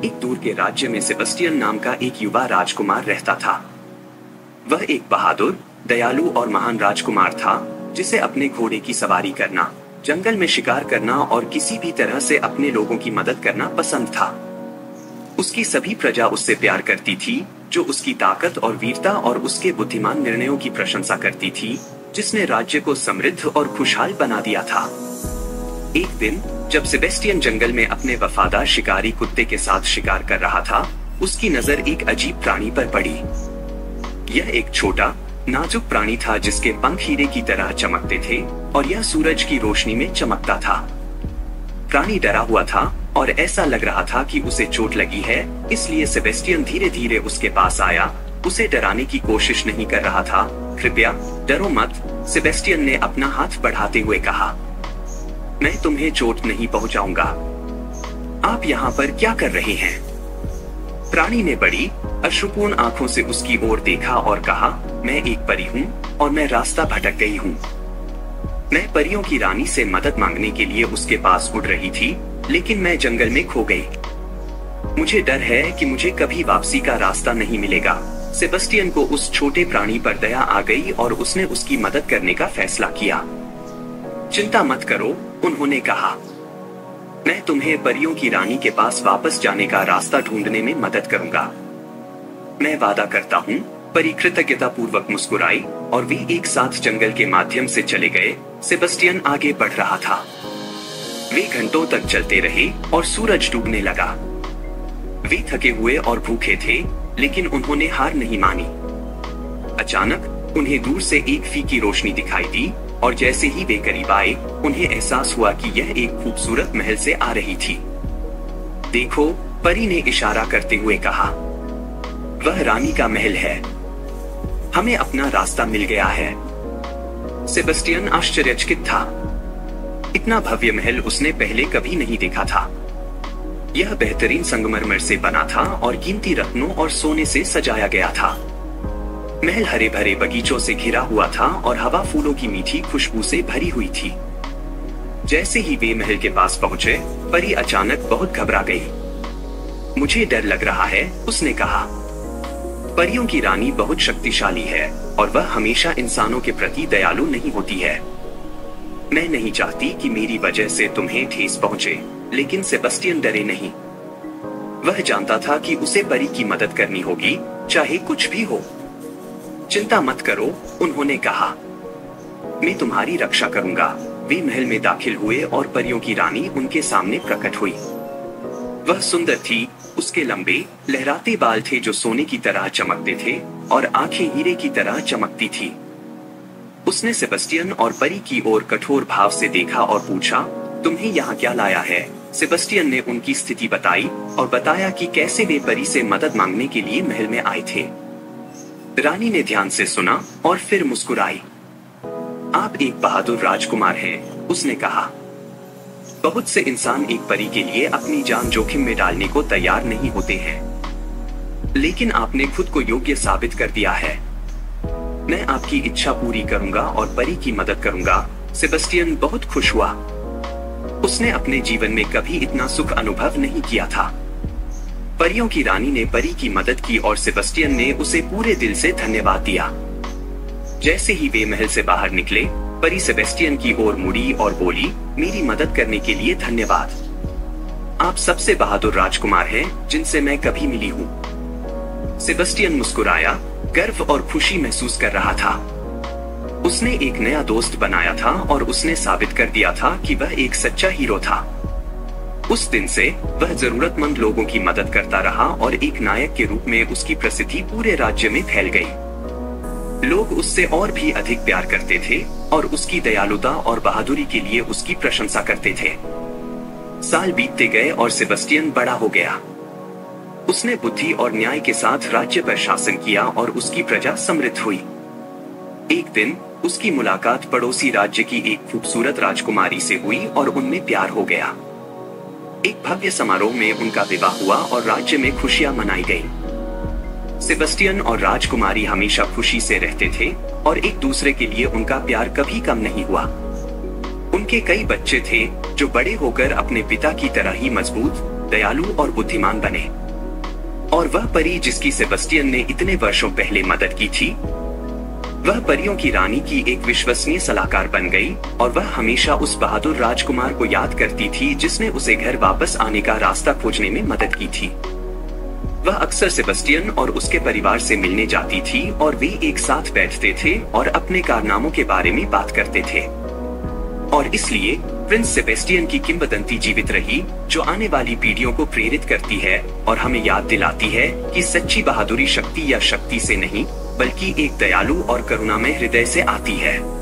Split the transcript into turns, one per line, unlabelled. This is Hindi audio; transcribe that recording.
एक दूर के राज्य में सेबेस्टियन नाम का एक युवा राजकुमार रहता था। वह एक बहादुर, दयालु और महान राजकुमार था, जिसे अपने घोड़े की सवारी करना, जंगल में शिकार करना और किसी भी तरह से अपने लोगों की मदद करना पसंद था। उसकी सभी प्रजा उससे प्यार करती थी, जो उसकी ताकत और वीरता और उसके बुद्धिमान निर्णयों की प्रशंसा करती थी, जिसने राज्य को समृद्ध और खुशहाल बना दिया था। एक दिन जब सेबेस्टियन जंगल में अपने वफादार शिकारी कुत्ते के साथ शिकार कर रहा था, उसकी नजर एक अजीब प्राणी पर पड़ी। यह एक छोटा, नाजुक प्राणी था जिसके पंख हीरे की तरह चमकते थे और यह सूरज की रोशनी में चमकता था। प्राणी डरा हुआ था और ऐसा लग रहा था कि उसे चोट लगी है, इसलिए सेबेस्टियन धीरे धीरे उसके पास आया, उसे डराने की कोशिश नहीं कर रहा था। कृपया डरो मत, सेबेस्टियन ने अपना हाथ बढ़ाते हुए कहा। मैं तुम्हें चोट नहीं पहुंचाऊंगा। आप यहाँ पर क्या कर रहे हैं? प्राणी ने बड़ी अश्रुपूर्ण आंखों से उसकी ओर देखा और कहा, मैं एक परी हूँ और मैं रास्ता भटक गई हूँ। मैं परियों की रानी से मदद मांगने के लिए उसके पास उड़ रही थी, लेकिन मैं जंगल में खो गई। मुझे डर है कि मुझे कभी वापसी का रास्ता नहीं मिलेगा। सेबेस्टियन को उस छोटे प्राणी पर दया आ गई और उसने उसकी मदद करने का फैसला किया। चिंता मत करो, उन्होंने कहा। मैं तुम्हें परियों की रानी के पास वापस जाने का रास्ता ढूंढने में मदद करूंगा। मैं वादा करता हूँ। परी कृतज्ञता पूर्वक मुस्कुराई और वे एक साथ जंगल के माध्यम से चले गए। सेबेस्टियन आगे बढ़ रहा था। वे घंटों तक चलते रहे और सूरज डूबने लगा। वे थके हुए और भूखे थे, लेकिन उन्होंने हार नहीं मानी। अचानक उन्हें दूर से एक फीकी रोशनी दिखाई दी और जैसे ही वे करीब आए, उन्हें एहसास हुआ कि यह एक खूबसूरत महल से आ रही थी। देखो, परी ने इशारा करते हुए कहा। वह रानी का महल है। हमें अपना रास्ता मिल गया है। सेबेस्टियन आश्चर्यचकित था। इतना भव्य महल उसने पहले कभी नहीं देखा था। यह बेहतरीन संगमरमर से बना था और कीमती रत्नों और सोने से सजाया गया था। महल हरे भरे बगीचों से घिरा हुआ था और हवा फूलों की मीठी खुशबू से भरी हुई थी। जैसे ही वे महल के पास पहुंचे, परी अचानक बहुत घबरा गई। मुझे डर लग रहा है, उसने कहा। परियों की रानी बहुत शक्तिशाली है और वह हमेशा इंसानों के प्रति दयालु नहीं होती है। मैं नहीं चाहती कि मेरी वजह से तुम्हें ठेस पहुंचे, लेकिन सेबेस्टियन डरे नहीं। वह जानता था कि उसे परी की मदद करनी होगी, चाहे कुछ भी हो। चिंता मत करो, उन्होंने कहा। मैं तुम्हारी रक्षा करूंगा। वे महल में दाखिल हुए और परियों की रानी उनके सामने प्रकट हुई। वह सुंदर थी। उसके लंबे, लहराते बाल थे जो सोने की तरह चमकते थे और आंखें हीरे की तरह चमकती थी। उसने सेबेस्टियन और परी की ओर कठोर भाव से देखा और पूछा, तुम्हें यहाँ क्या लाया है? सेबेस्टियन ने उनकी स्थिति बताई और बताया कि कैसे वे परी से मदद मांगने के लिए महल में आए थे। रानी ने ध्यान से सुना और फिर मुस्कुराई। आप एक बहादुर राजकुमार हैं, उसने कहा। बहुत से इंसान एक परी के लिए अपनी जान जोखिम में डालने को तैयार नहीं होते हैं, लेकिन आपने खुद को योग्य साबित कर दिया है। मैं आपकी इच्छा पूरी करूंगा और परी की मदद करूंगा। सेबेस्टियन बहुत खुश हुआ। उसने अपने जीवन में कभी इतना सुख अनुभव नहीं किया था। परियों की रानी ने परी की मदद की और सेबेस्टियन ने उसे पूरे दिल से धन्यवाद दिया। जैसे ही वे महल से बाहर निकले, परी सेबेस्टियन की ओर मुड़ी और बोली, मेरी मदद करने के लिए धन्यवाद। आप सबसे बहादुर राजकुमार हैं जिनसे मैं कभी मिली हूँ। सेबेस्टियन मुस्कुराया, गर्व और खुशी महसूस कर रहा था। उसने एक नया दोस्त बनाया था और उसने साबित कर दिया था कि वह एक सच्चा हीरो था। उस दिन से वह जरूरतमंद लोगों की मदद करता रहा और एक नायक के रूप में उसकी प्रसिद्धि पूरे राज्य में फैल गई। लोग उससे और भी अधिक प्यार करते थे और उसकी दयालुता और बहादुरी के लिए उसकी प्रशंसा करते थे। साल बीतते गए और सेबेस्टियन बड़ा हो गया। उसने बुद्धि और न्याय के साथ राज्य पर शासन किया और उसकी प्रजा समृद्ध हुई। एक दिन उसकी मुलाकात पड़ोसी राज्य की एक खूबसूरत राजकुमारी से हुई और उनमें प्यार हो गया। एक भव्य समारोह में उनका विवाह हुआ और राज्य में खुशियां मनाई गईं। सेबेस्टियन और राजकुमारी हमेशा खुशी से रहते थे और एक दूसरे के लिए उनका प्यार कभी कम नहीं हुआ। उनके कई बच्चे थे जो बड़े होकर अपने पिता की तरह ही मजबूत, दयालु और बुद्धिमान बने। और वह परी जिसकी सेबेस्टियन ने इतने वर्षों पहले मदद की थी, वह परियों की रानी की एक विश्वसनीय सलाहकार बन गई और वह हमेशा उस बहादुर राजकुमार को याद करती थी जिसने उसे घर वापस आने का रास्ता खोजने में मदद की थी। वह अक्सर सेबेस्टियन और उसके परिवार से मिलने जाती थी और वे एक साथ बैठते थे और अपने कारनामों के बारे में बात करते थे। और इसलिए प्रिंस सेबेस्टियन की किंवदंती जीवित रही, जो आने वाली पीढ़ियों को प्रेरित करती है और हमें याद दिलाती है कि सच्ची बहादुरी शक्ति या शक्ति से नहीं, बल्कि एक दयालु और करुणामय हृदय से आती है।